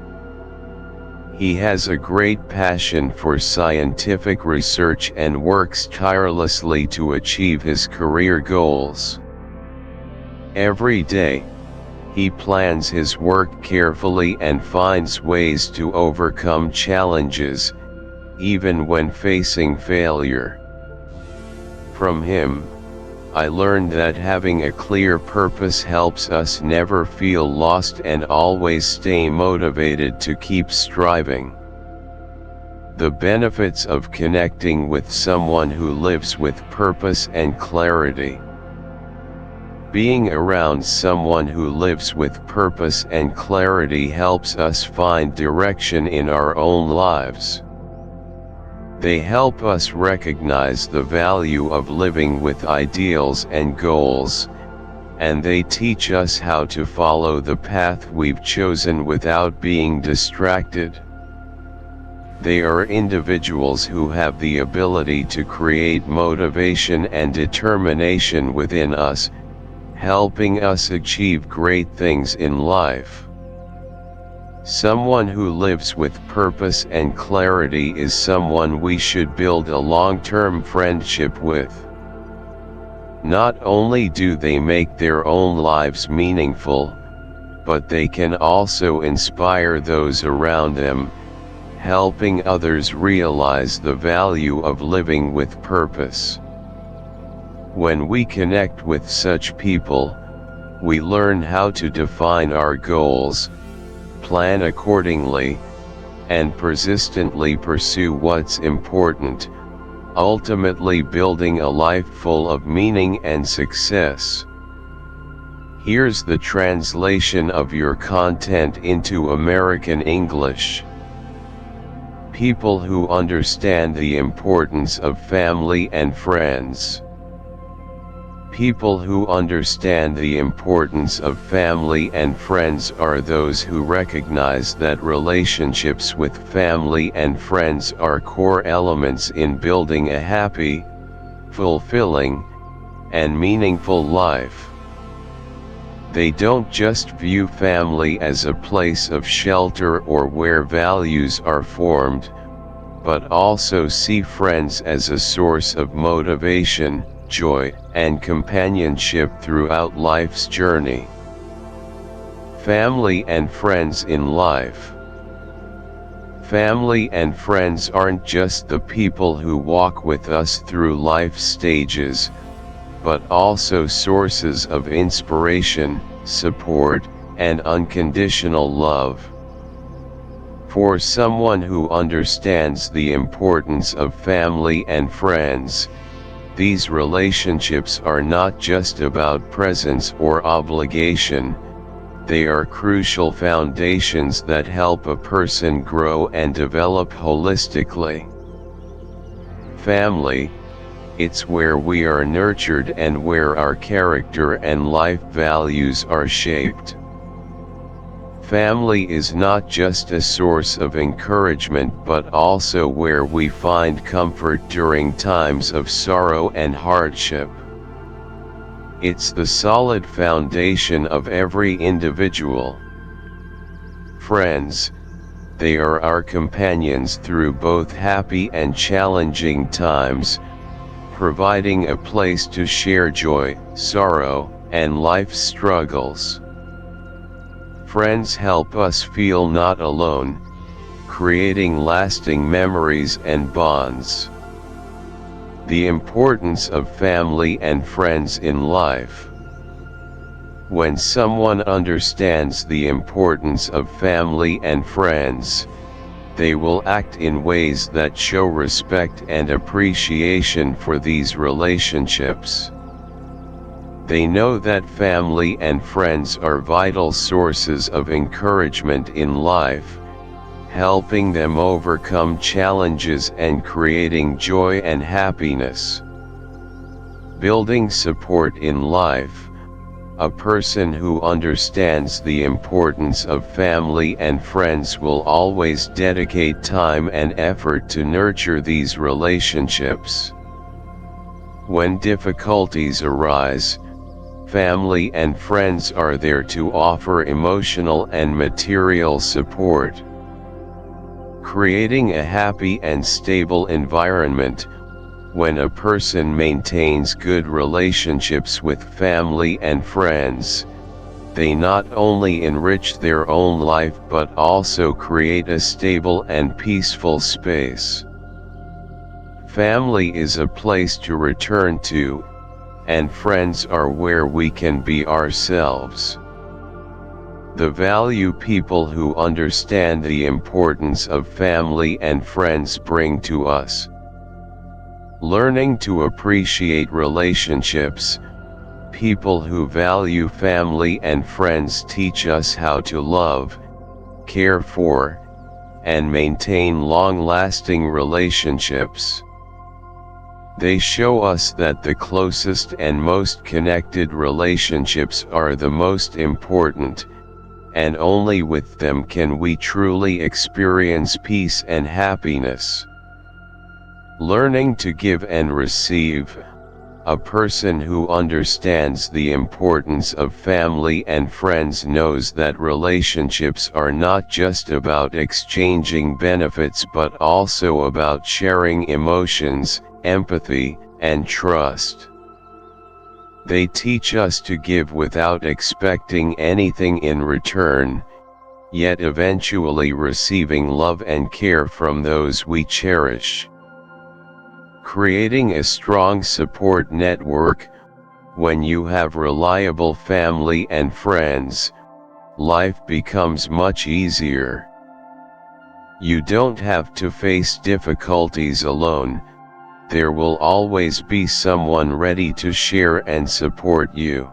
He has a great passion for scientific research and works tirelessly to achieve his career goals. Every day, he plans his work carefully and finds ways to overcome challenges, even when facing failure. From him, I learned that having a clear purpose helps us never feel lost and always stay motivated to keep striving. The benefits of connecting with someone who lives with purpose and clarity. Being around someone who lives with purpose and clarity helps us find direction in our own lives. They help us recognize the value of living with ideals and goals, and they teach us how to follow the path we've chosen without being distracted. They are individuals who have the ability to create motivation and determination within us, helping us achieve great things in life. Someone who lives with purpose and clarity is someone we should build a long-term friendship with. Not only do they make their own lives meaningful, but they can also inspire those around them, helping others realize the value of living with purpose. When we connect with such people, we learn how to define our goals, plan accordingly, and persistently pursue what's important, ultimately building a life full of meaning and success. Here's the translation of your content into American English. People who understand the importance of family and friends. People who understand the importance of family and friends are those who recognize that relationships with family and friends are core elements in building a happy, fulfilling, and meaningful life. They don't just view family as a place of shelter or where values are formed, but also see friends as a source of motivation, joy, and companionship throughout life's journey. Family and friends in life. Family and friends aren't just the people who walk with us through life stages, but also sources of inspiration, support, and unconditional love. For someone who understands the importance of family and friends, These relationships are not just about presence or obligation, they are crucial foundations that help a person grow and develop holistically. Family, it's where we are nurtured and where our character and life values are shaped. Family is not just a source of encouragement but also where we find comfort during times of sorrow and hardship. It's the solid foundation of every individual. Friends, they are our companions through both happy and challenging times, providing a place to share joy, sorrow, and life's struggles. Friends help us feel not alone, creating lasting memories and bonds. The importance of family and friends in life. When someone understands the importance of family and friends, they will act in ways that show respect and appreciation for these relationships. They know that family and friends are vital sources of encouragement in life, helping them overcome challenges and creating joy and happiness. Building support in life. A person who understands the importance of family and friends will always dedicate time and effort to nurture these relationships. When difficulties arise, family and friends are there to offer emotional and material support. Creating a happy and stable environment. When a person maintains good relationships with family and friends, they not only enrich their own life but also create a stable and peaceful space. Family is a place to return to, and friends are where we can be ourselves. The value people who understand the importance of family and friends bring to us. Learning to appreciate relationships. People who value family and friends teach us how to love, care for, and maintain long-lasting relationships. They show us that the closest and most connected relationships are the most important, and only with them can we truly experience peace and happiness. Learning to give and receive. A person who understands the importance of family and friends knows that relationships are not just about exchanging benefits but also about sharing emotions, empathy, and trust. They teach us to give without expecting anything in return, yet eventually receiving love and care from those we cherish. Creating a strong support network. When you have reliable family and friends, life becomes much easier. You don't have to face difficulties alone. There will always be someone ready to share and support you.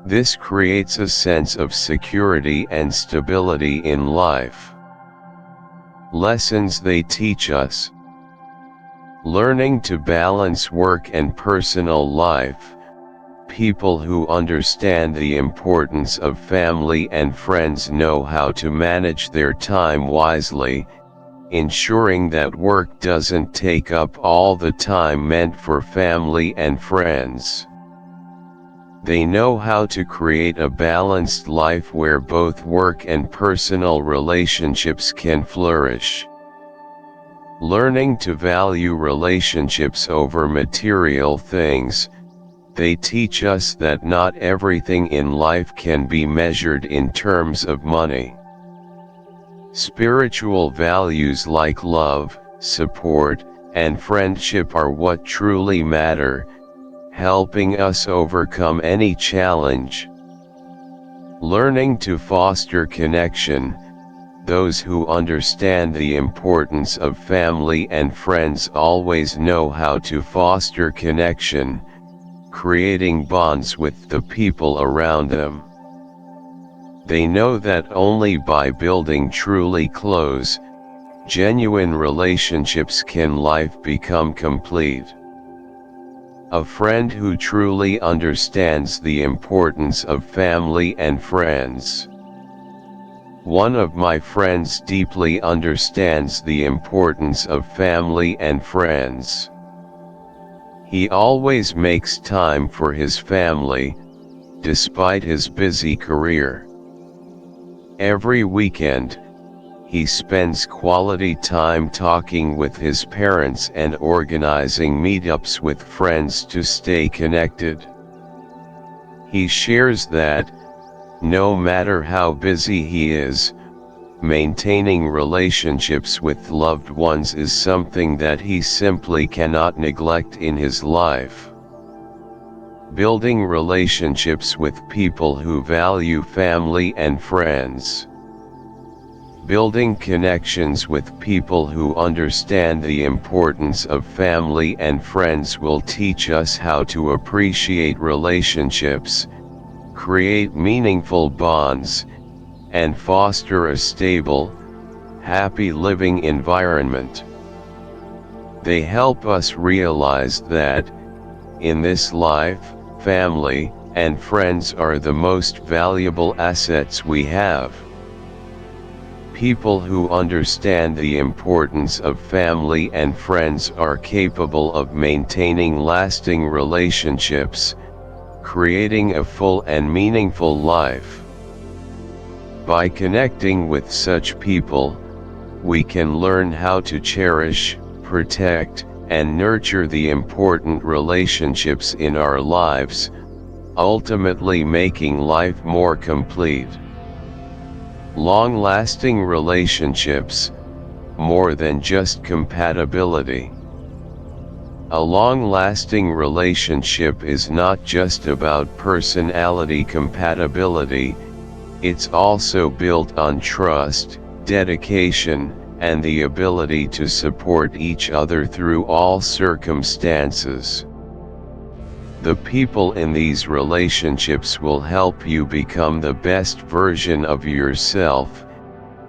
This creates a sense of security and stability in life. Lessons they teach us. Learning to balance work and personal life. People who understand the importance of family and friends know how to manage their time wisely, ensuring that work doesn't take up all the time meant for family and friends. They know how to create a balanced life where both work and personal relationships can flourish. Learning to value relationships over material things. They teach us that not everything in life can be measured in terms of money. Spiritual values like love, support, and friendship are what truly matter, helping us overcome any challenge. Learning to foster connection. Those who understand the importance of family and friends always know how to foster connection, creating bonds with the people around them. They know that only by building truly close, genuine relationships can life become complete. A friend who truly understands the importance of family and friends. One of my friends deeply understands the importance of family and friends. He always makes time for his family, despite his busy career. Every weekend, he spends quality time talking with his parents and organizing meetups with friends to stay connected. He shares that, no matter how busy he is, maintaining relationships with loved ones is something that he simply cannot neglect in his life. Building relationships with people who value family and friends. Building connections with people who understand the importance of family and friends will teach us how to appreciate relationships, create meaningful bonds, and foster a stable, happy living environment. They help us realize that, in this life, family and friends are the most valuable assets we have. People who understand the importance of family and friends are capable of maintaining lasting relationships, creating a full and meaningful life. By connecting with such people, we can learn how to cherish, protect, and nurture the important relationships in our lives, ultimately making life more complete. Long-lasting relationships, more than just compatibility. A long-lasting relationship is not just about personality compatibility, it's also built on trust, dedication, and the ability to support each other through all circumstances. The people in these relationships will help you become the best version of yourself,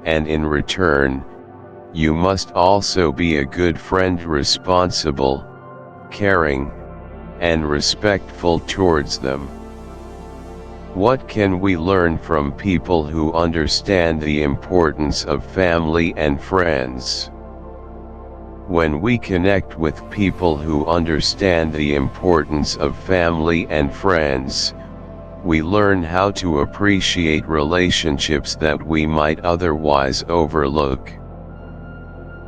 and in return, you must also be a good friend, responsible, caring, and respectful towards them. What can we learn from people who understand the importance of family and friends? When we connect with people who understand the importance of family and friends, we learn how to appreciate relationships that we might otherwise overlook.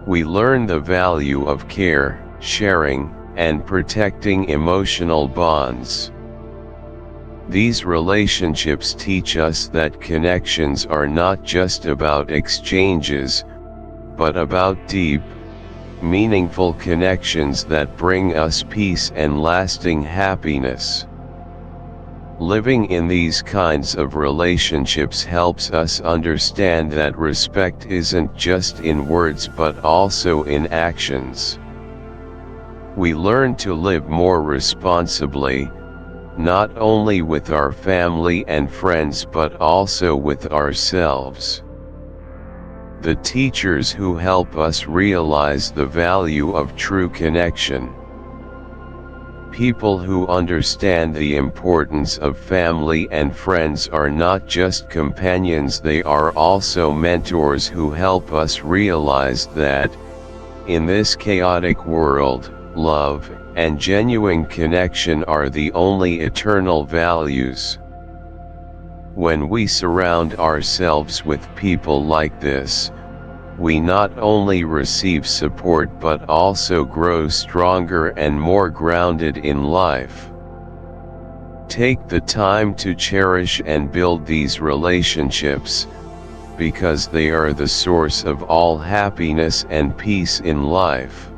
We learn the value of care, sharing, and protecting emotional bonds. These relationships teach us that connections are not just about exchanges, but about deep, meaningful connections that bring us peace and lasting happiness. Living in these kinds of relationships helps us understand that respect isn't just in words but also in actions. We learn to live more responsibly, not only with our family and friends but also with ourselves. The teachers who help us realize the value of true connection. People who understand the importance of family and friends are not just companions, they are also mentors who help us realize that, in this chaotic world, love and genuine connection are the only eternal values. When we surround ourselves with people like this, we not only receive support but also grow stronger and more grounded in life. Take the time to cherish and build these relationships, because they are the source of all happiness and peace in life.